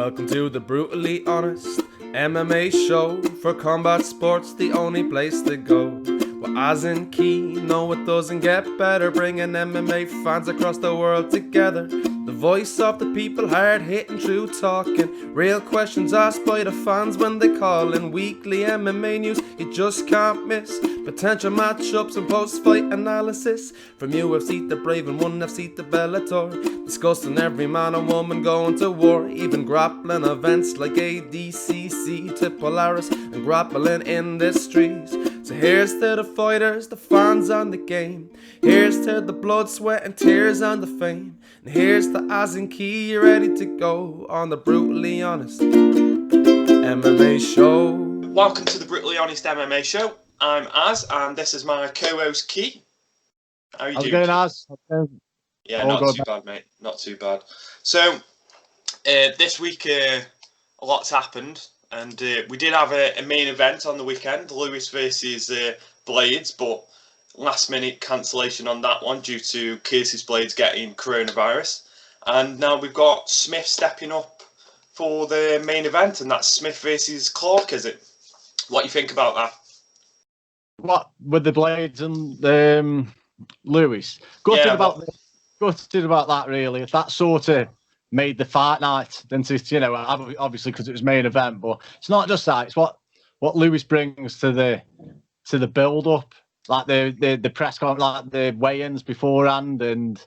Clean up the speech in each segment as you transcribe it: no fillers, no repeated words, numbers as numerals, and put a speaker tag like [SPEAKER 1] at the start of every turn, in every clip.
[SPEAKER 1] Welcome to the Brutally Honest MMA show. For combat sports, the only place to go. Well, as in key, no it doesn't get better. Bringing MMA fans across the world together. The voice of the people, hard hitting, true talking. Real questions asked by the fans when they call in. Weekly MMA news you just can't miss. Potential matchups and post-fight analysis. From UFC to Brave and 1FC to Bellator. Discussing every man and woman going to war. Even grappling events like ADCC to Polaris and grappling industries. So here's to the fighters, the fans and the game. Here's to the blood, sweat and tears and the fame. And here's to Az and Key, you ready to go on the Brutally Honest MMA show.
[SPEAKER 2] Welcome to the Brutally Honest MMA show. I'm Az and this is my co-host Key. How are you doing?
[SPEAKER 3] Going, Az?
[SPEAKER 2] Yeah, not too bad, mate. Not too bad. So this week a lot's happened. And we did have a main event on the weekend, Lewis versus Blaydes, but last minute cancellation on that one due to Curtis Blaydes getting coronavirus. And now we've got Smith stepping up for the main event, and that's Smith versus Clark, is it? What do you think about that?
[SPEAKER 3] What, with the Blaydes and Lewis? Gutted about that, really. If that sort of made the fight night, then obviously because it was main event, but it's not just that. It's what Lewis brings to the build up, like the press conference, like the weigh-ins beforehand, and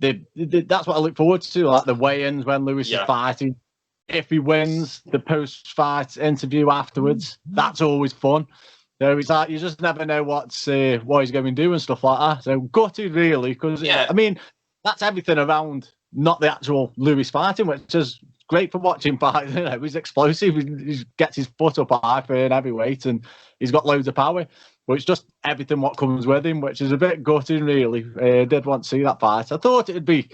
[SPEAKER 3] that's what I look forward to, like the weigh-ins when Lewis is fighting. If he wins, the post-fight interview afterwards, that's always fun. So it's like you just never know what he's going to do and stuff like that. So gutted, really, because I mean that's everything around. Not the actual Lewis fighting, which is great for watching fight. He's explosive. He gets his foot up high for an heavyweight, and he's got loads of power. But it's just everything what comes with him, which is a bit gutting, really. Did want to see that fight. I thought it'd be.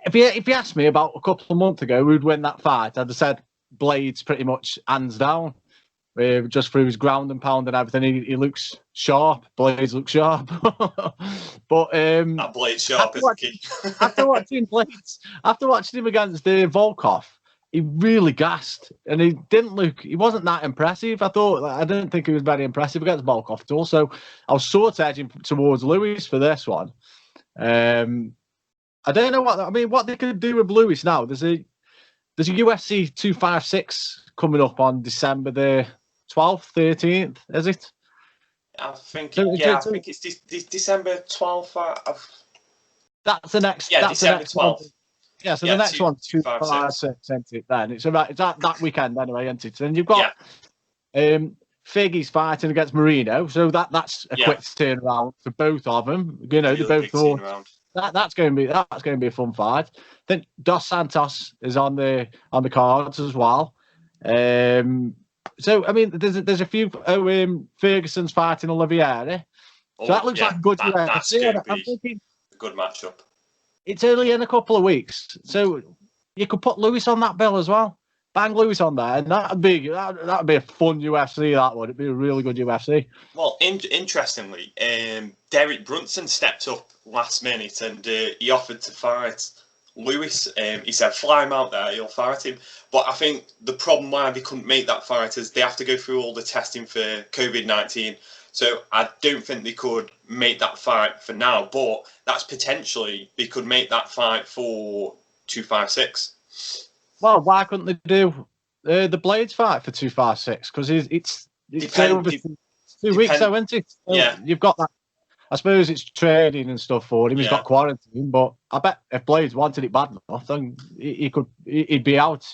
[SPEAKER 3] If you asked me about a couple of months ago who'd win that fight, I'd have said Blaydes pretty much hands down. Just through his ground and pound and everything, he looks sharp. Blaydes looks sharp, but
[SPEAKER 2] that Blaydes sharp is the key.
[SPEAKER 3] after watching him against Volkov, he really gassed, and he wasn't that impressive. I didn't think he was very impressive against Volkov at all. So I was sort of edging towards Lewis for this one. I don't know what they could do with Lewis now. There's a UFC 256 coming up on December the 12th, 13th, is it?
[SPEAKER 2] I think it's December 12th.
[SPEAKER 3] That's the next.
[SPEAKER 2] Yeah,
[SPEAKER 3] that's
[SPEAKER 2] December 12th.
[SPEAKER 3] Yeah, so the next one, 256, isn't it? Then it's about that weekend anyway, isn't it? And you've got Figgy's fighting against Marino, so that's a quick turnaround for both of them. Really they both that's going to be a fun fight. Then Dos Santos is on the cards as well. So I mean, there's a few. Ferguson's fighting Oliveira, so that looks like a good UFC. I'm thinking
[SPEAKER 2] a good matchup.
[SPEAKER 3] It's only in a couple of weeks, so you could put Lewis on that bill as well. Bang Lewis on there, and that'd be a fun UFC. That would. It'd be a really good UFC.
[SPEAKER 2] Well, interestingly, Derrick Brunson stepped up last minute and he offered to fight Lewis. He said, "Fly him out there, you'll fight him." But I think the problem why they couldn't make that fight is they have to go through all the testing for COVID-19. So I don't think they could make that fight for now. But that's potentially they could make that fight for 256.
[SPEAKER 3] Well, why couldn't they do the Blaydes fight for 256? Because it's over 2 weeks, so isn't it? So you've got that. I suppose it's training and stuff for him. He's got quarantine, but I bet if Blaydes wanted it bad enough, then he'd be out.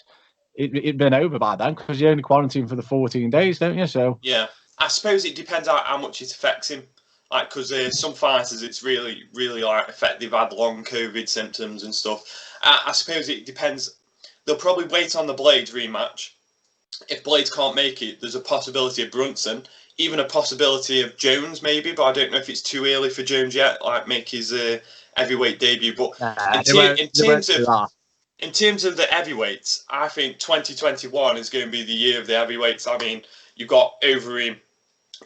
[SPEAKER 3] It'd been over by then because you only quarantine for the 14 days, don't you? So
[SPEAKER 2] I suppose it depends on how much it affects him. Like, because some fighters, it's really, really like effective. They've had long COVID symptoms and stuff. I suppose it depends. They'll probably wait on the Blaydes rematch. If Blaydes can't make it, there's a possibility of Brunson, even a possibility of Jones maybe, but I don't know if it's too early for Jones yet, like make his heavyweight debut. But in terms of the heavyweights, I think 2021 is going to be the year of the heavyweights. I mean, you've got Overeem,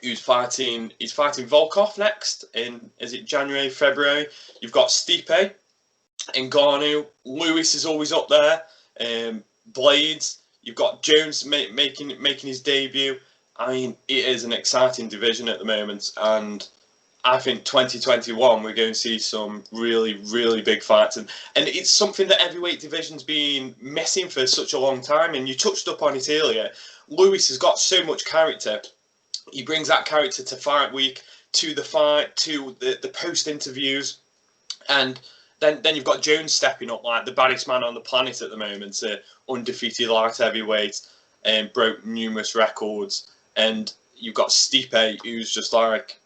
[SPEAKER 2] he's fighting Volkov next is it January, February. You've got Stipe, Ngannou, Lewis is always up there. Blaydes, you've got Jones making his debut. I mean, it is an exciting division at the moment, and I think 2021 we're going to see some really, really big fights, and it's something that heavyweight division's been missing for such a long time. And you touched up on it earlier. Lewis has got so much character. He brings that character to fight week, to the fight, to the post interviews, and then you've got Jones stepping up like the baddest man on the planet at the moment, undefeated light heavyweight, and broke numerous records. And you've got Stipe, who's just like,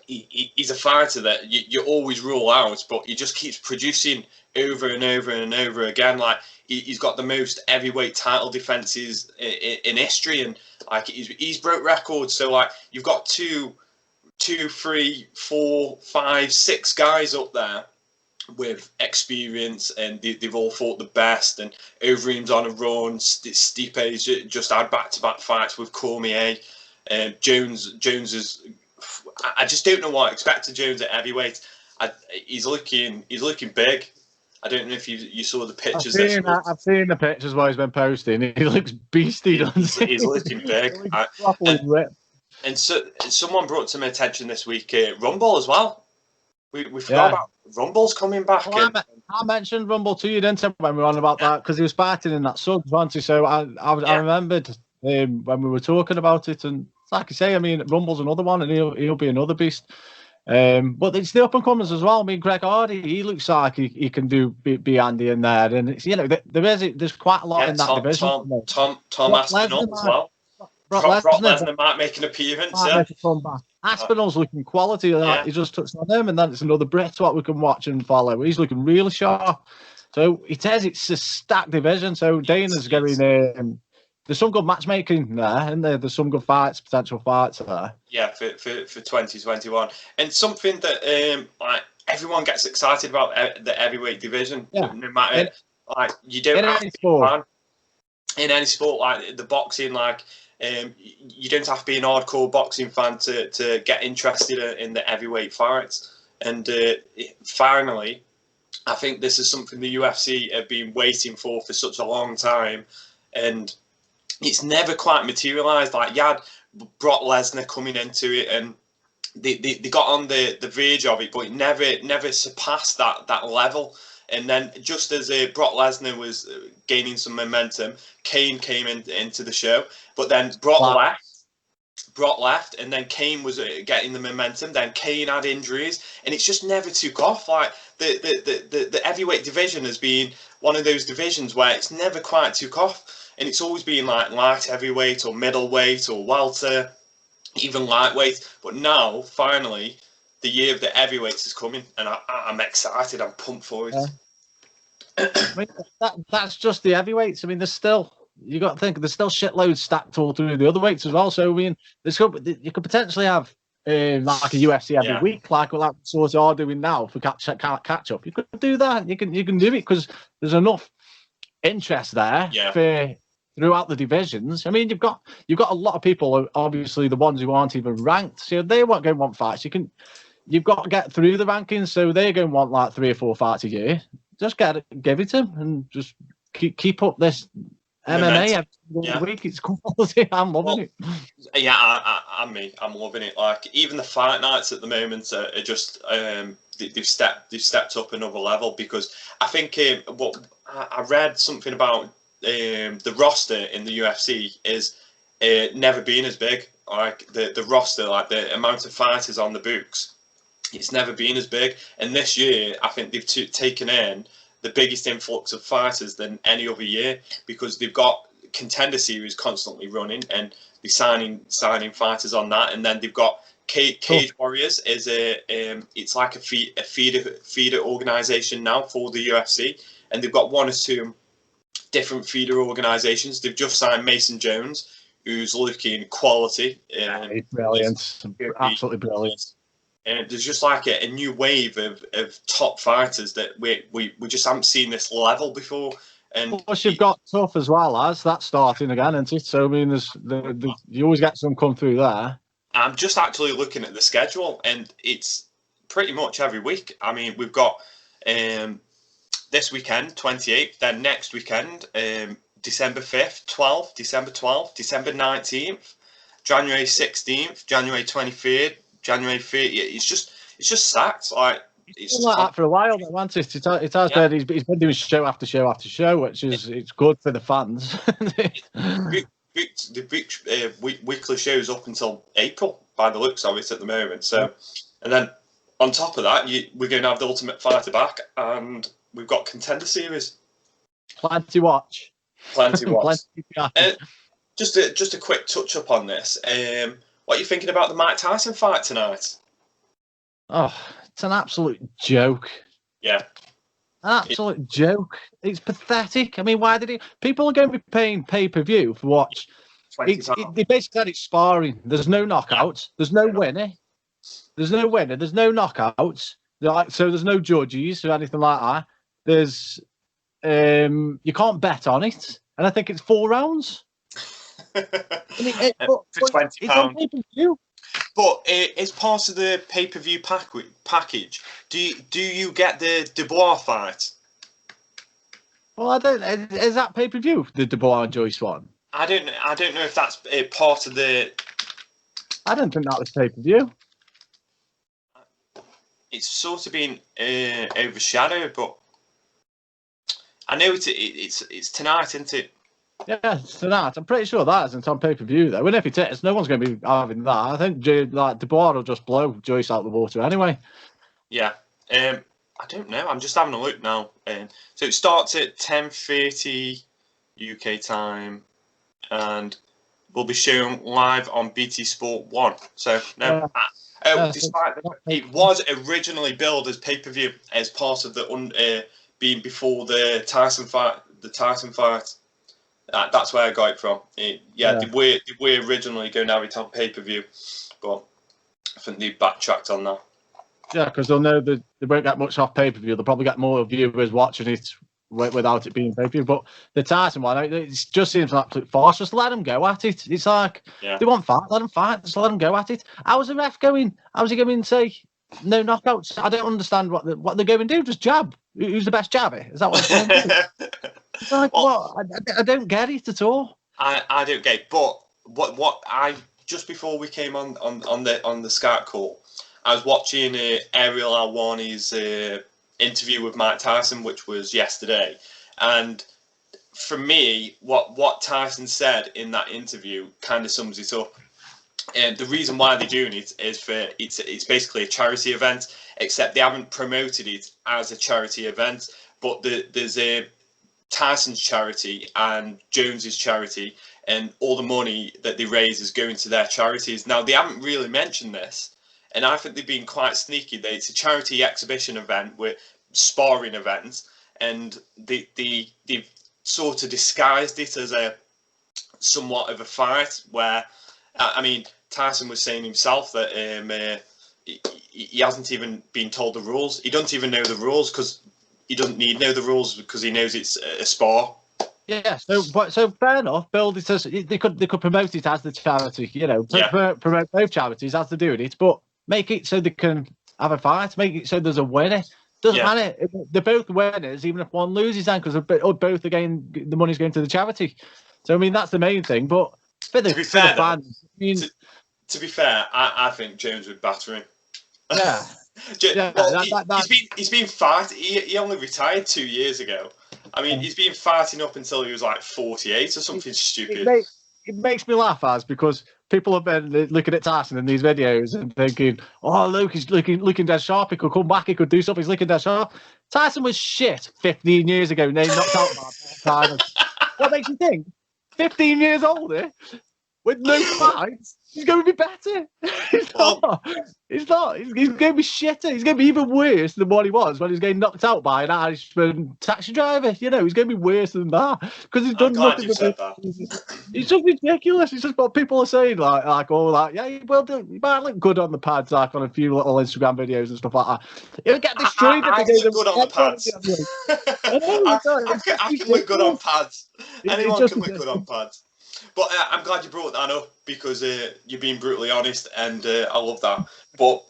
[SPEAKER 2] he's a fighter that you always rule out, but he just keeps producing over and over and over again. Like he's got the most heavyweight title defenses in history, and like he's broke records. So like you've got two, three, 4, 5, 6 guys up there with experience, and they've all fought the best. And Overeem's on a run. Stipe's just had back-to-back fights with Cormier. Jones is. I just don't know what I expect of Jones at heavyweight. He's looking big. I don't know if you saw the pictures.
[SPEAKER 3] I've seen the pictures where he's been posting. He looks beastie, doesn't he?
[SPEAKER 2] He's looking big. And so someone brought to my attention this week Rumble as well. We forgot about Rumble's coming back.
[SPEAKER 3] Well, I mentioned Rumble to you, didn't I, when we were on about that, because he was fighting in that sub, wasn't he? So I remembered when we were talking about it, and like I say, I mean, Rumble's another one, and he'll be another beast. But it's the up and comers as well. I mean, Greg Hardy, he looks like he can be Andy in there, and it's, there's quite a lot in that division.
[SPEAKER 2] Tom Aspinall as well. Brock Lesnar might make an appearance.
[SPEAKER 3] Aspinall's looking quality. He just touched on him, and then it's another Brit what we can watch and follow. He's looking really sharp. So it says it's a stacked division. So Dana's getting there's some good matchmaking there, and there's some good potential fights there.
[SPEAKER 2] Yeah, for 2021, and something that like everyone gets excited about the heavyweight division. Yeah. No matter like you don't have to be a fan in any sport, like the boxing, like. You don't have to be an hardcore boxing fan to get interested in the heavyweight fights. And finally, I think this is something the UFC have been waiting for such a long time. And it's never quite materialised. Like, you had Brock Lesnar coming into it, and they got on the verge of it, but it never surpassed that level. And then just as Brock Lesnar was gaining some momentum, Kane came into the show. But then Brock left, and then Kane was getting the momentum. Then Kane had injuries, and it's just never took off. Like the heavyweight division has been one of those divisions where it's never quite took off, and it's always been like light heavyweight or middleweight or welter, even lightweight. But now, finally, the year of the heavyweights is coming, and I'm excited. I'm pumped for it.
[SPEAKER 3] I mean, that's just the heavyweights. I mean, you got to think there's still shitloads stacked all through the other weights as well. So I mean, you could potentially have like a UFC every week, like what sort of are doing now for catch up. You could do that. You can do it because there's enough interest there throughout the divisions. I mean, you've got a lot of people, obviously the ones who aren't even ranked, so they won't go and want fights. You've got to get through the rankings, so they're going to want like 3 or 4 fights a year. Just give it to them and just keep up this MMA every week. It's quality. I'm loving it.
[SPEAKER 2] Yeah, I'm loving it. Like even the fight nights at the moment are just they've stepped up another level, because I think what I read something about the roster in the UFC is never been as big. Like the roster, like the amount of fighters on the books, it's never been as big. And this year, I think they've taken in the biggest influx of fighters than any other year, because they've got Contender Series constantly running, and they're signing fighters on that. And then they've got Cage Warriors is it's like a feeder organization now for the UFC, and they've got 1 or 2 different feeder organizations. They've just signed Mason Jones, who's looking quality.
[SPEAKER 3] He's brilliant, absolutely brilliant.
[SPEAKER 2] And there's just like a new wave of top fighters that we just haven't seen this level before. And
[SPEAKER 3] plus, you've got Tough as well as that's starting again, isn't it? So I mean, you always get some come through there.
[SPEAKER 2] I'm just actually looking at the schedule, and it's pretty much every week. I mean, we've got this weekend, 28th. Then next weekend, December 5th, 12th, December 12th, December 19th, January 16th, January 23rd, January 30th. It's just sacked. Like, it's
[SPEAKER 3] been like that for a while, though, hasn't it? It has been. He's been doing show after show after show, which is it's good for the fans.
[SPEAKER 2] The weekly shows up until April, by the looks of it, at the moment. So, and then on top of that, we're going to have the Ultimate Fighter back, and we've got Contender Series.
[SPEAKER 3] Plenty watch.
[SPEAKER 2] Plenty watch. Just a quick touch up on this. What are you thinking about the Mike Tyson fight tonight?
[SPEAKER 3] Oh, it's an absolute joke.
[SPEAKER 2] Yeah.
[SPEAKER 3] An absolute joke. It's pathetic. I mean, why did people are going to be paying pay-per-view for watch? They basically said it's sparring. There's no knockouts. There's no winner. There's no winner. There's no knockouts. So there's no judges or anything like that. There's you can't bet on it. And I think it's 4 rounds. I mean,
[SPEAKER 2] for £20.
[SPEAKER 3] But
[SPEAKER 2] as part of the pay-per-view package, do you get the Dubois fight?
[SPEAKER 3] Well, I don't. Is that pay-per-view, the Dubois and Joyce one?
[SPEAKER 2] I don't know if that's part of the.
[SPEAKER 3] I don't think that was pay-per-view.
[SPEAKER 2] It's sort of been overshadowed, but I know it's tonight, isn't it?
[SPEAKER 3] Yeah, it's tonight. I'm pretty sure that isn't on pay-per-view, though. And if it is, no one's going to be having that. I think Dubois will just blow Joyce out the water anyway.
[SPEAKER 2] Yeah. I don't know. I'm just having a look now. So it starts at 10:30 UK time, and will be shown live on BT Sport 1. So no. Despite it was originally billed as pay-per-view as part of the being before the Tyson fight. That's where I got it from. They were originally going to have it on pay-per-view, but I think they backtracked on that.
[SPEAKER 3] Yeah, because they'll know that they won't get much off pay-per-view. They'll probably get more viewers watching it without it being pay-per-view. But the Tyson one, it just seems an absolute farce. Just let them go at it. It's like, they want fight, let them fight. Just let them go at it. How's the ref going? How's he going to say no knockouts? I don't understand what they're going to do. Just jab. Who's the best jabber? Is that what they're going to do? Like, I don't get it at all.
[SPEAKER 2] I don't get it. But what I just before we came on the Skype call, I was watching Ariel Alwani's interview with Mike Tyson, which was yesterday, and for me, what Tyson said in that interview kind of sums it up. And the reason why they're doing it is it's basically a charity event, except they haven't promoted it as a charity event, but there's a Tyson's charity and Jones's charity, and all the money that they raise is going to their charities. Now, they haven't really mentioned this, and I think they've been quite sneaky. It's a charity exhibition event with sparring events, and they've sort of disguised it as a somewhat of a fight where, I mean, Tyson was saying himself that he hasn't even been told the rules. He doesn't even know the rules because he doesn't need to know the rules because he knows it's a spar.
[SPEAKER 3] Yeah, so fair enough. Build it as they could promote it as the charity, promote both charities as they're doing it, but make it so they can have a fight. Make it so there's a winner. Doesn't matter. They're both winners, even if one loses, then because both again the money's going to the charity. So I mean that's the main thing. But for the fans,
[SPEAKER 2] to be fair, I think Jones would batter him.
[SPEAKER 3] Yeah.
[SPEAKER 2] He's been fighting. He only retired 2 years ago. I mean, he's been fighting up until he was like 48 or something stupid.
[SPEAKER 3] It makes me laugh, because people have been looking at Tyson in these videos and thinking, "Oh, look, he's looking dead sharp. He could come back. He could do something. He's looking dead sharp." Tyson was shit 15 years ago. They knocked out Tyson. What makes you think 15 years older with no fights, he's going to be better? He's not. He's going to be shitter. He's going to be even worse than what he was when he was getting knocked out by an Irishman taxi driver. He's going to be worse than that because he's done nothing. It's just ridiculous. It's just what people are saying, like all that. Yeah, he might look good on the pads, like on a few little Instagram videos and stuff like that. He'll get destroyed.
[SPEAKER 2] I can look good on the pads. I can look good on pads. Anyone can look good on pads. But I'm glad you brought that up because you're being brutally honest, and I love that. But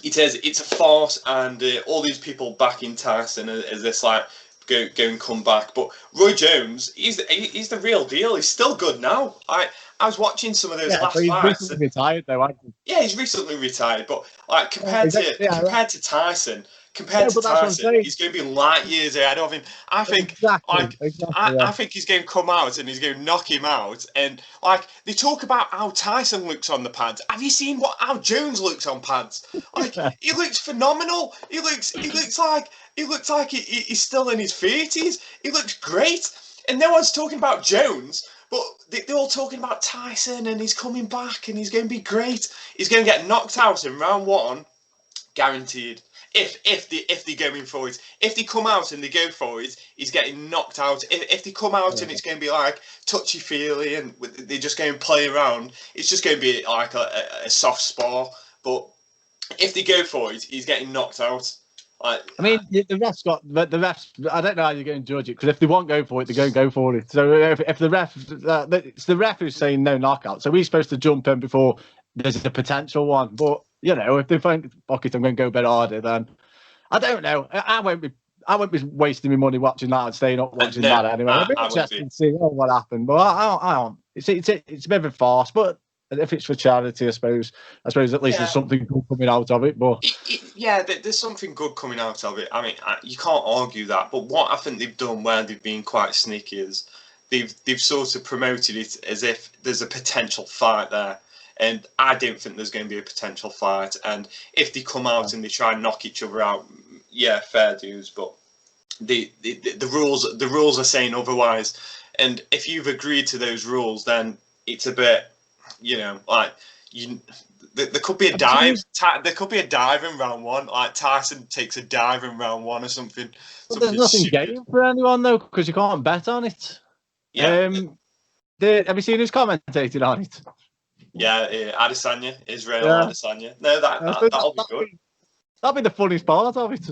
[SPEAKER 2] it is, it's a farce, and all these people backing Tyson as this like go and come back. But Roy Jones, he's the real deal. He's still good now. I was watching some of those last
[SPEAKER 3] but he's
[SPEAKER 2] fights.
[SPEAKER 3] recently retired though, hasn't he?
[SPEAKER 2] Yeah, he's recently retired, but like compared to Tyson,
[SPEAKER 3] but that's what I'm saying.
[SPEAKER 2] he's going to be light years ahead of him. I think I think he's going to come out and he's going to knock him out. And like they talk about how Tyson looks on the pads. Have you seen how Jones looks on pads? Like he looks phenomenal. He looks like he's still in his 30s. He looks great. And no one's talking about Jones. But they're all talking about Tyson and he's coming back and he's going to be great. He's going to get knocked out in round 1, guaranteed. If they go in for it, if they come out and they go for it, he's getting knocked out. If they come out and it's going to be like touchy feely and they're just going to play around, it's just going to be like a soft spar. But if they go for it, he's getting knocked out. I
[SPEAKER 3] mean, the refs. I don't know how you're going to judge it because if they won't go for it, they're going to go for it. So if the ref, it's the ref who's saying no knockout. So we're supposed to jump in before there's a potential one. But if they think, fuck it, I'm going to go a bit harder, then I don't know. I won't be wasting my money watching that and staying up watching that anyway. It'll be interesting to see what happened. But I don't. It's a bit of a farce, but. If it's for charity, I suppose at least there's something good coming out of it. But
[SPEAKER 2] there's something good coming out of it. I mean, you can't argue that. But what I think they've done where they've been quite sneaky is they've sort of promoted it as if there's a potential fight there, and I don't think there's going to be a potential fight. And if they come out and they try and knock each other out, yeah, fair dues. But the rules are saying otherwise. And if you've agreed to those rules, then it's a bit. There could be a dive. There could be a dive in round 1. Like Tyson takes a dive in round 1 or something.
[SPEAKER 3] But there's nothing game for anyone though, because you can't bet on it.
[SPEAKER 2] Yeah.
[SPEAKER 3] Have you seen who's commentating on it?
[SPEAKER 2] Yeah, Adesanya, Israel Adesanya. No, that'll be good.
[SPEAKER 3] That'll be the funniest part of it.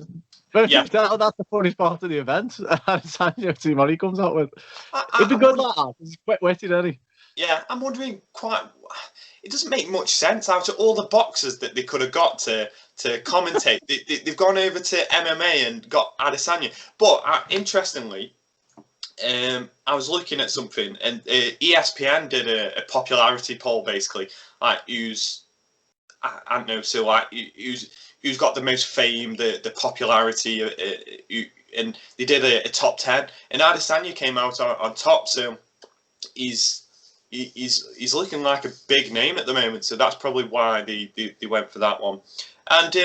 [SPEAKER 3] Yeah. That's the funniest part of the event. Adesanya, see what he comes out with. It'd be good like that. He's quick-witted, isn't he?
[SPEAKER 2] Yeah, I'm wondering it doesn't make much sense out of all the boxers that they could have got to commentate. They've gone over to MMA and got Adesanya. But interestingly, I was looking at something and ESPN did a popularity poll basically, like who's got the most fame, the popularity, and they did a top 10, and Adesanya came out on top, so he's looking like a big name at the moment, so that's probably why they went for that one. And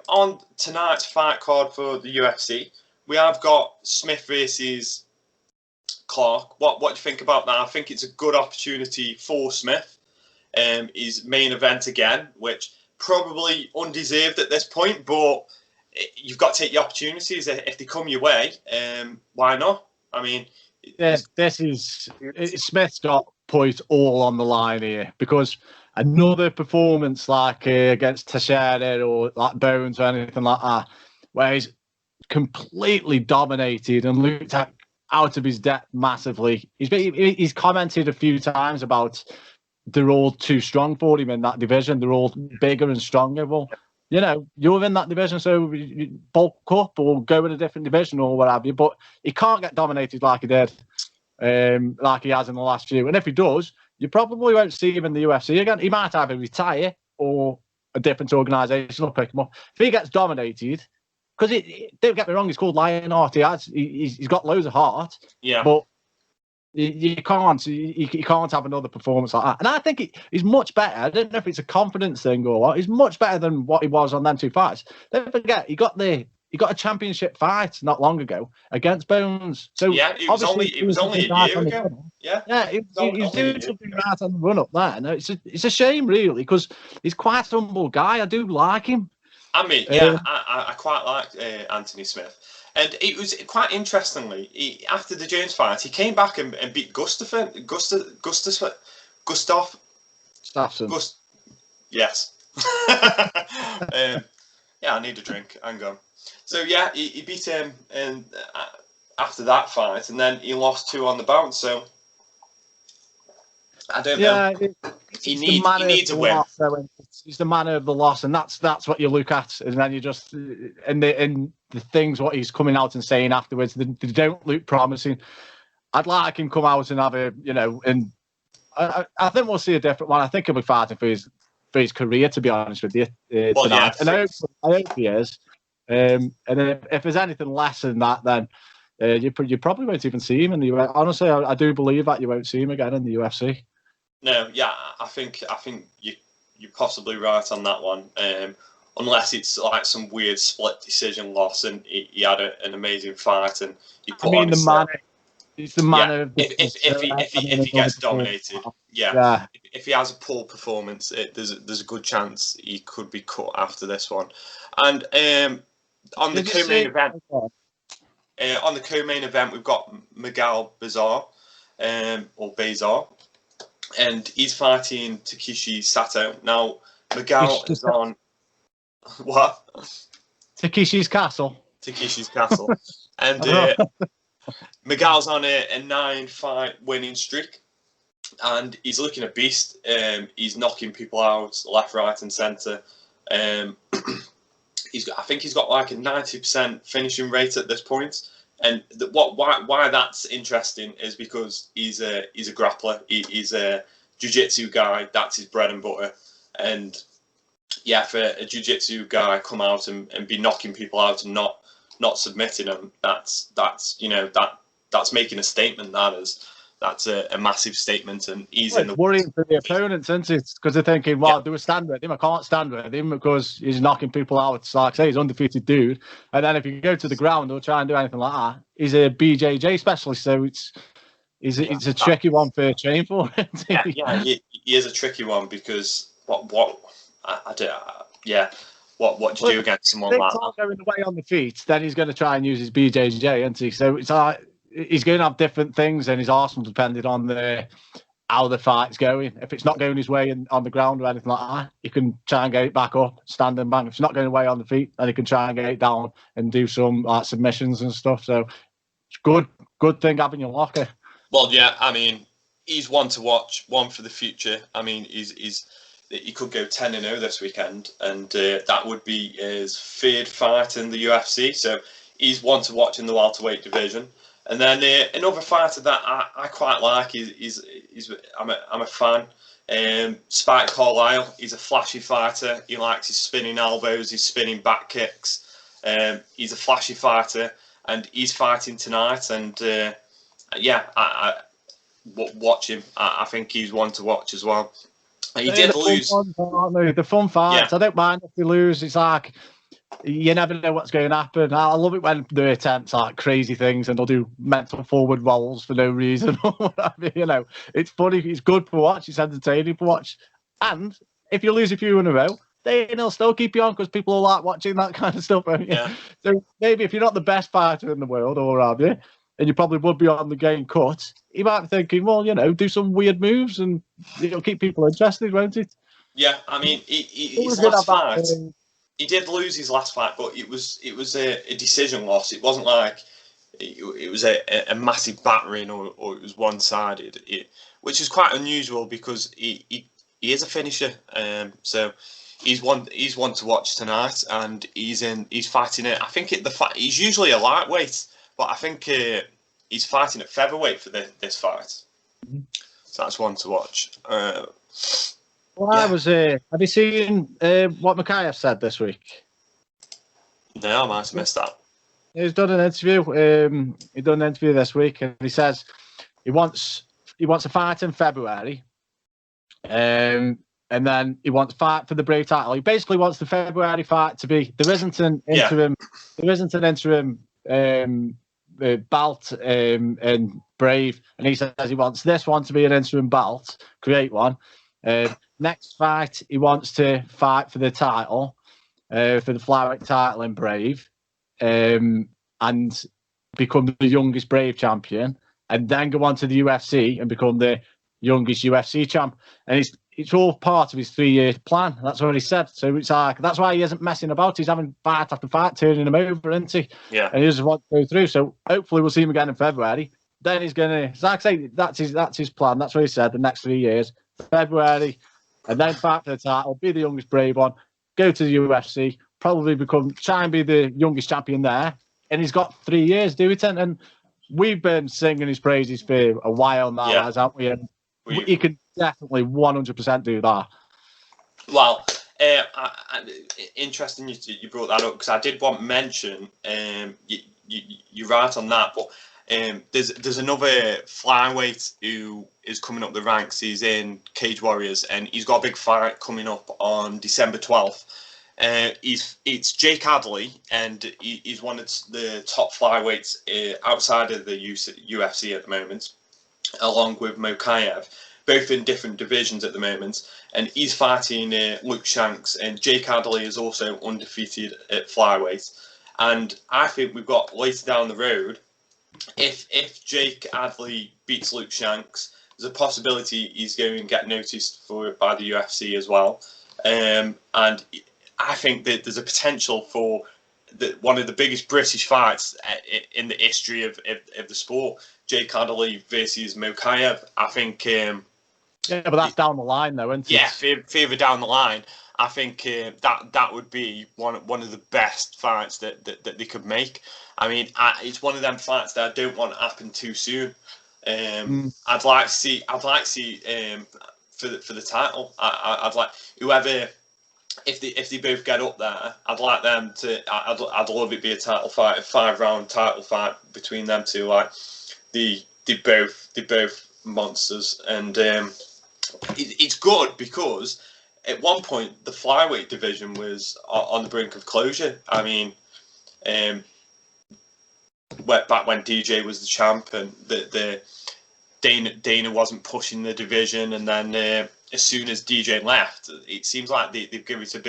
[SPEAKER 2] on tonight's fight card for the UFC, we have got Smith versus Clark. What do you think about that? I think it's a good opportunity for Smith. His main event again, which probably undeserved at this point, but you've got to take the opportunities if they come your way. Why not? I mean.
[SPEAKER 3] Smith's got put all on the line here because another performance like against Teixeira or like Bones or anything like that, where he's completely dominated and looked out of his depth massively. He's commented a few times about they're all too strong for him in that division. They're all bigger and stronger. Well, you're in that division, so you bulk up or go in a different division or what have you. But he can't get dominated like he did, like he has in the last few. And if he does, you probably won't see him in the UFC again. He might either retire or a different organisation will pick him up. If he gets dominated, because don't get me wrong, he's called Lionheart. He's got loads of heart.
[SPEAKER 2] Yeah.
[SPEAKER 3] But you can't have another performance like that. And I think he's much better. I don't know if it's a confidence thing or what. He's much better than what he was on them 2 fights. Don't forget, he got a championship fight not long ago against Bones. So
[SPEAKER 2] yeah, it was only a year ago.
[SPEAKER 3] Yeah, he's doing something right on the run up there. No, it's a shame really because he's quite a humble guy. I do like him.
[SPEAKER 2] I mean, I quite like Anthony Smith. And it was quite interestingly, after the Jones fight, he came back and beat Gustafsson. Yes. I need a drink. Hang on. So yeah, he beat him, and after that fight, and then he lost 2 on the bounce. So I don't know. he needs a win.
[SPEAKER 3] He's the manner of the loss, and that's what you look at, and then you just and the things what he's coming out and saying afterwards, they don't look promising. I'd like him come out and have a, and I think we'll see a different one. I think he'll be fighting for his career, to be honest with you, tonight. And I hope he is. And if there's anything less than that, then you probably won't even see him in the UFC. Honestly, I do believe that you won't see him again in the UFC.
[SPEAKER 2] No, yeah, I think you're possibly right on that one. Unless it's like some weird split decision loss, and he had an amazing fight, and he put on his manner.
[SPEAKER 3] It's the manner.
[SPEAKER 2] Yeah. If he gets dominated, yeah. If he has a poor performance, there's a good chance he could be cut after this one. And on the co-main event, we've got Miguel Bazar, or Bazar, and he's fighting Takeshi Sato. Now Miguel is on what?
[SPEAKER 3] Takeshi's Castle.
[SPEAKER 2] Takeshi's Castle, and Miguel's on a 9-fight winning streak, and he's looking a beast. He's knocking people out left, right, and centre. I think he's got like a 90% finishing rate at this point. And why that's interesting is because he's a grappler. He's a jiu-jitsu guy. That's his bread and butter. And yeah, for a jiu-jitsu guy come out and be knocking people out and not submitting them, that's making a statement. That's a massive statement, and he's in the
[SPEAKER 3] worrying for the opponents, isn't it? Because they're thinking, well, do we stand with him? I can't stand with him because he's knocking people out. It's like, say, he's an undefeated dude. And then if you go to the ground or try and do anything like that, he's a BJJ specialist, so it's a tricky one for train for.
[SPEAKER 2] He is a tricky one because what do you do against someone like that?
[SPEAKER 3] Going away on the feet, then he's going to try and use his BJJ, isn't he? So it's like he's going to have different things in his arsenal depending on how the fight's going. If it's not going his way on the ground or anything like that, he can try and get it back up, stand and bang. If it's not going away on the feet, then he can try and get it down and do some like submissions and stuff. So it's good thing having your locker.
[SPEAKER 2] Well, yeah, I mean, he's one to watch, one for the future. I mean, he could go 10-0 this weekend, and that would be his third fight in the UFC. So he's one to watch in the welterweight division. And then another fighter that I quite like I'm a fan. Spike Carlisle. He's a flashy fighter. He likes his spinning elbows, his spinning back kicks. He's a flashy fighter, and he's fighting tonight. And I watch him. I think he's one to watch as well. He did lose.
[SPEAKER 3] The fun fights. Yeah. I don't mind if they lose. It's like you never know what's going to happen. I love it when they attempt like crazy things and they'll do mental forward rolls for no reason. It's funny. It's good to watch. It's entertaining to watch. And if you lose a few in a row, they'll still keep you on because people like watching that kind of stuff.
[SPEAKER 2] Yeah.
[SPEAKER 3] So maybe if you're not the best fighter in the world, or have you, and you probably would be on the game cut, you might be thinking, well, do some weird moves and it'll keep people interested, won't it?
[SPEAKER 2] Yeah, I mean, his last fight, he did lose his last fight, but it was a decision loss. It wasn't like it was a massive battering or it was one-sided, which is quite unusual because he is a finisher. So he's one to watch tonight, and he's fighting it. I think he's usually a lightweight, but I think he's fighting at featherweight for this fight. So that's one to watch.
[SPEAKER 3] I was have you seen what Mokaev said this week?
[SPEAKER 2] No, I might have missed that.
[SPEAKER 3] He's done an interview. He done an interview this week, and he says he wants a fight in February, and then he wants to fight for the Brave title. He basically wants the February fight to be there isn't an interim belt in Brave, and he says he wants this one to be an interim belt. Create one. Next fight, he wants to fight for the title, for the flyweight title in Brave, and become the youngest Brave champion, and then go on to the UFC and become the youngest UFC champ. And it's all part of his 3-year plan. That's what he said. So it's like that's why he isn't messing about. He's having fight after fight, turning him over, isn't he?
[SPEAKER 2] Yeah.
[SPEAKER 3] And he doesn't want to go through. So hopefully we'll see him again in February. Then he's gonna. Like I say, that's his plan. That's what he said. The next 3 years, February, and then fight for the title, be the youngest brave one, go to the UFC, probably try and be the youngest champion there. And he's got 3 years, do it. And we've been singing his praises for a while now, haven't we? And he can definitely 100% do that.
[SPEAKER 2] Well, interesting you brought that up, because I did want to mention, you're right on that, but there's another flyweight who is coming up the ranks. He's in Cage Warriors, and he's got a big fight coming up on December 12th. It's Jake Hadley, and he's one of the top flyweights outside of the UFC at the moment, along with Mokaev, both in different divisions at the moment. And he's fighting Luke Shanks, and Jake Hadley is also undefeated at flyweight. And I think we've got later down the road, if Jake Hadley beats Luke Shanks, there's a possibility he's going to get noticed by the UFC as well. And I think that there's a potential for one of the biggest British fights in the history of the sport, Jake Hadley versus Mokaev. I think.
[SPEAKER 3] Yeah, but that's down the line, though, isn't it?
[SPEAKER 2] Yeah, further down the line, I think that would be one of the best fights that they could make. I mean, it's one of them fights that I don't want to happen too soon. I'd like to see for the title. I'd like whoever. If they both get up there, I'd like them to. I'd love it be a title fight, a 5-round title fight between them two. Like they both monsters, and it's good because at one point the flyweight division was on the brink of closure. I mean, back when DJ was the champ, and the Dana wasn't pushing the division, and then. As soon as DJ left, it seems like they've given it a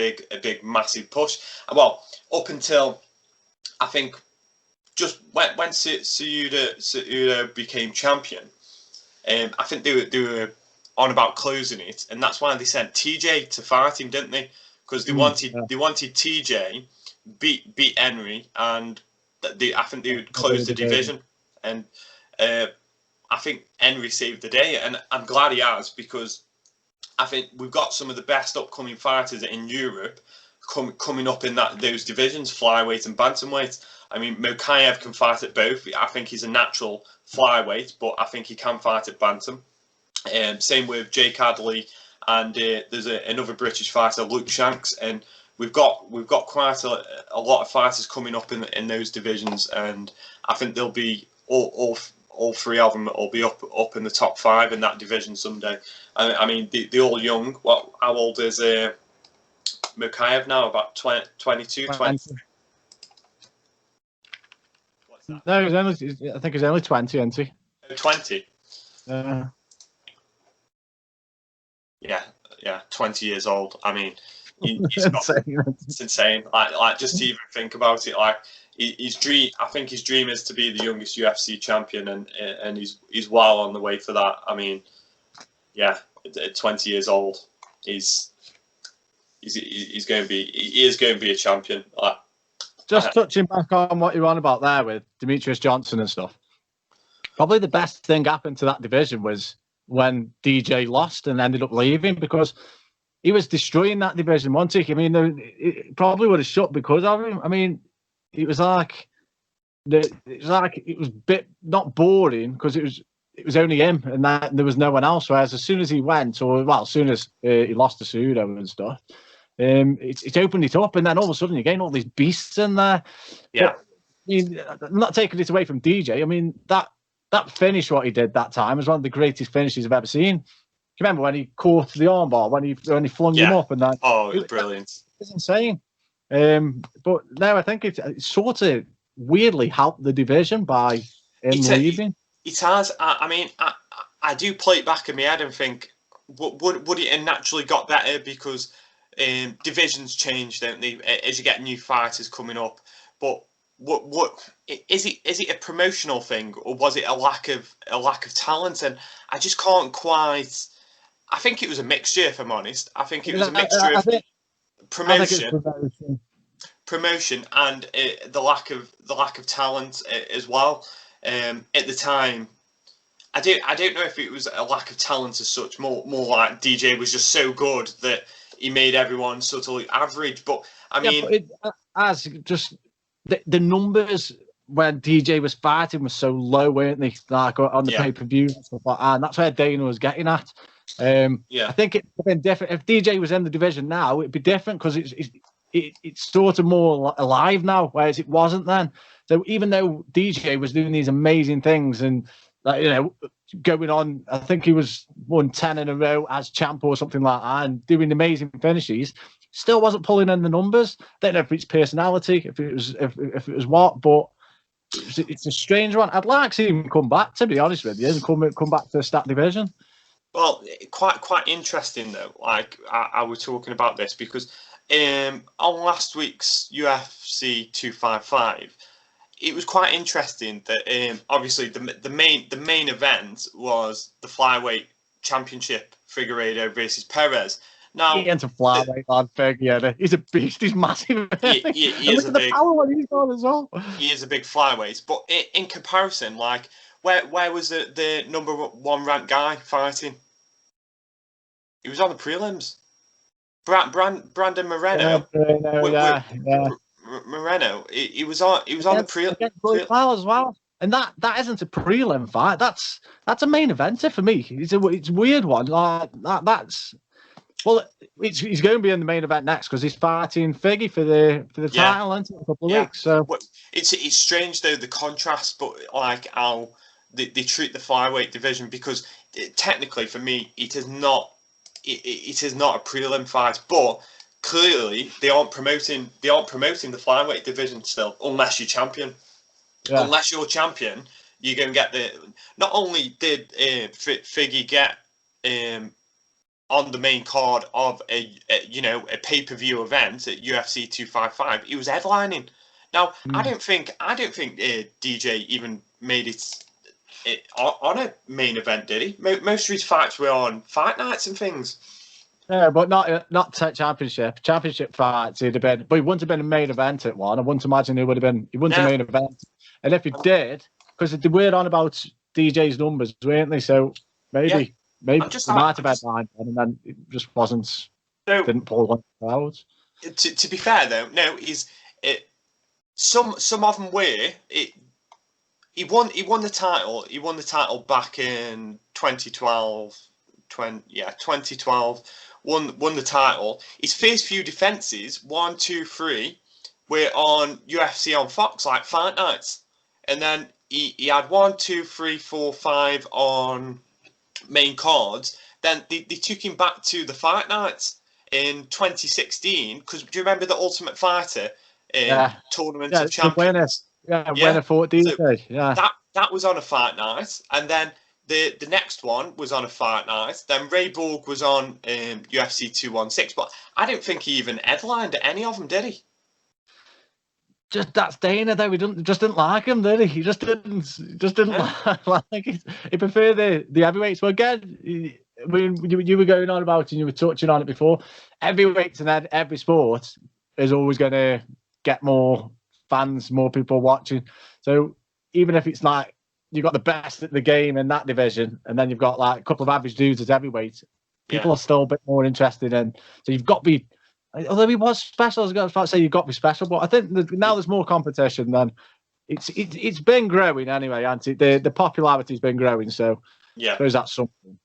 [SPEAKER 2] big, massive push. Well, up until I think just when Cejudo became champion, I think they were on about closing it, and that's why they sent TJ to fight him, didn't they? Because they wanted TJ beat Henry, and I think they would close the division, and I think Henry saved the day, and I'm glad he has, because I think we've got some of the best upcoming fighters in Europe coming up in those divisions, flyweight and bantamweight. I mean, Mokaev can fight at both. I think he's a natural flyweight, but I think he can fight at bantam. Same with Jake Hadley, and there's another British fighter, Luke Shanks, and we've got quite a lot of fighters coming up in those divisions, and I think they'll be all three of them will be up in the top 5 in that division someday. I mean, they're all young. Well, how old is Mokaev now? About 22, 20? What's that?
[SPEAKER 3] No, I think he's only 20, isn't he?
[SPEAKER 2] 20? Yeah, 20 years old. I mean, it's insane. Like just to even think about it, like his dream. I think his dream is to be the youngest UFC champion, and he's well on the way for that. I mean, yeah, at 20 years old, he is going to be a champion.
[SPEAKER 3] Just touching back on what you're on about there with Demetrius Johnson and stuff. Probably the best thing happened to that division was when DJ lost and ended up leaving, because he was destroying that division, wasn't he? I mean, it probably would have shut because of him. I mean, it was like it was a bit not boring because it was only him and there was no one else. Whereas as soon as he went, as soon as he lost to Cejudo and stuff, it's opened it up, and then all of a sudden you're getting all these beasts in there.
[SPEAKER 2] Yeah,
[SPEAKER 3] but, I mean, I'm not taking it away from DJ. I mean, that finish, what he did that time, was one of the greatest finishes I've ever seen. Do you remember when he caught the armbar, when he flung him up, and that?
[SPEAKER 2] Oh, it was brilliant.
[SPEAKER 3] It's insane. But now I think it sort of weirdly helped the division by him leaving.
[SPEAKER 2] It has. I mean, I do play it back in my head and think, would it have naturally got better because divisions change, don't they? As you get new fighters coming up, but what is it? Is it a promotional thing, or was it a lack of talent? And I just can't quite. I think it was a mixture, if I'm honest. I think it was a mixture of promotion and the lack of talent as well. At the time, I don't know if it was a lack of talent as such. More like DJ was just so good that he made everyone sort of average. But I mean,
[SPEAKER 3] as just the numbers when DJ was fighting was so low, weren't they? Like on the pay-per-view and stuff like that. And that's where Dana was getting at. I think it'd been different if DJ was in the division now. It'd be different because it's sort of more alive now, whereas it wasn't then. So even though DJ was doing these amazing things and going on, I think he was won 10 in a row as champ or something like that, and doing amazing finishes, still wasn't pulling in the numbers. Don't know if it's personality, if it was what, but it's a strange one. I'd like to see him come back, to be honest with you, and come back to the stat division.
[SPEAKER 2] Well, quite interesting though. Like I was talking about this because on last week's UFC 255, it was quite interesting that obviously the main event was the flyweight championship, Figueiredo versus Perez. Now
[SPEAKER 3] he into flyweight, lad. Figueiredo, he's a beast. He's massive.
[SPEAKER 2] He is a big.
[SPEAKER 3] Power one he's got as well.
[SPEAKER 2] He is a big flyweight, but in comparison, like where was the number one ranked guy fighting? He was on the prelims. Brandon Moreno. Moreno. He was on the prelim as
[SPEAKER 3] well. And that isn't a prelim fight. That's a main eventer for me. It's a weird one. Like that's he's going to be in the main event next because he's fighting Figgy for the title in a couple of weeks. So
[SPEAKER 2] it's strange though, the contrast, but like how they treat the flyweight division, because technically for me it is not a prelim fight, but clearly they aren't promoting the flyweight division still, unless you're champion. Yeah. Unless you're champion, you're going to get the. Not only did Figgy get on the main card of a pay-per-view event at UFC 255, he was headlining. Now I don't think DJ even made it on a main event, did he? Most of his fights were on fight nights and things.
[SPEAKER 3] Yeah, but not championship. Championship fights, he'd have been, but he wouldn't have been a main event at one. I wouldn't imagine he wouldn't a main event. And if he did, because they were on about DJ's numbers, weren't they? So maybe he might have headlined one, and then it just wasn't. Didn't pull one out.
[SPEAKER 2] To be fair though, no, some of them were. He won the title. He won the title back in 2012. 2012. Won the title. His first few defenses, 1, 2, 3, were on UFC on Fox, like fight nights, and then he had 1, 2, 3, 4, 5 on main cards. Then they took him back to the fight nights in 2016. Because do you remember the Ultimate Fighter Tournament of Champions?
[SPEAKER 3] Winner fought DJ.
[SPEAKER 2] That was on a fight night, and then the next one was on a fight night. Then Ray Borg was on UFC 216, but I don't think he even headlined any of them, did he?
[SPEAKER 3] Just that's Dana though. He didn't like him, did he? He just didn't like it. He preferred the heavyweights. But again, you were going on about it and you were touching on it before. Heavyweights in every sport is always going to get more fans, more people watching. So even if it's like you've got the best at the game in that division, and then you've got like a couple of average dudes at heavyweight, people are still a bit more interested in. So you've got to be. Although he was special, I was about to say you've got to be special, but I think now there's more competition. Then it's been growing anyway, and the popularity's been growing. So I suppose that's something.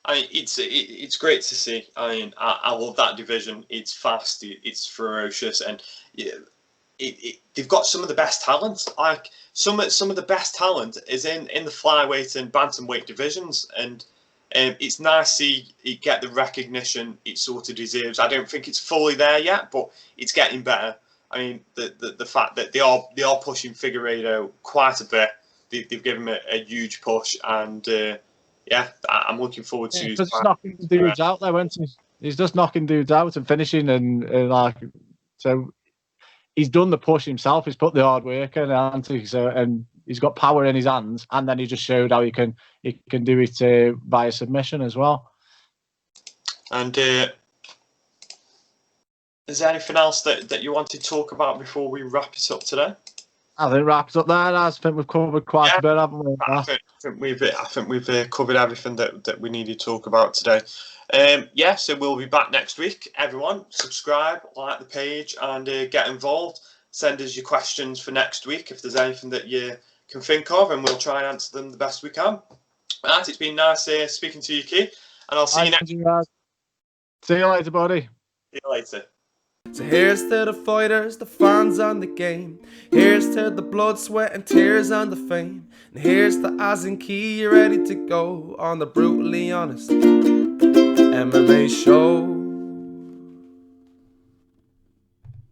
[SPEAKER 2] It's great to see. I mean, I love that division. It's fast, it's ferocious, and they've got some of the best talent. Like some of the best talent is in the flyweight and bantamweight divisions, and it's nice to see it get the recognition it sort of deserves. I don't think it's fully there yet, but it's getting better. I mean, the fact that they are pushing Figueiredo quite a bit. They've given him a huge push, and I'm looking forward to.
[SPEAKER 3] He's just knocking dudes out there, isn't he? He's just knocking dudes out and finishing, and like so. He's done the push himself. He's put the hard work in, hasn't he? So, and he's got power in his hands, and then he just showed how he can do it via submission as well.
[SPEAKER 2] And is there anything else that you want to talk about before we wrap it up today?
[SPEAKER 3] I think wrap it up there. I think we've covered quite a bit, haven't we?
[SPEAKER 2] I think we've covered everything that we need to talk about today. So we'll be back next week. Everyone, subscribe, like the page, and get involved. Send us your questions for next week if there's anything that you can think of, and we'll try and answer them the best we can. Right, it's been nice speaking to you, Keith, and I'll see you next week.
[SPEAKER 3] See you later, buddy.
[SPEAKER 2] See you later.
[SPEAKER 1] So here's to the fighters, the fans on the game. Here's to the blood, sweat and tears and the fame. And here's to Az and Key, you ready to go on the brutally honest MMA show.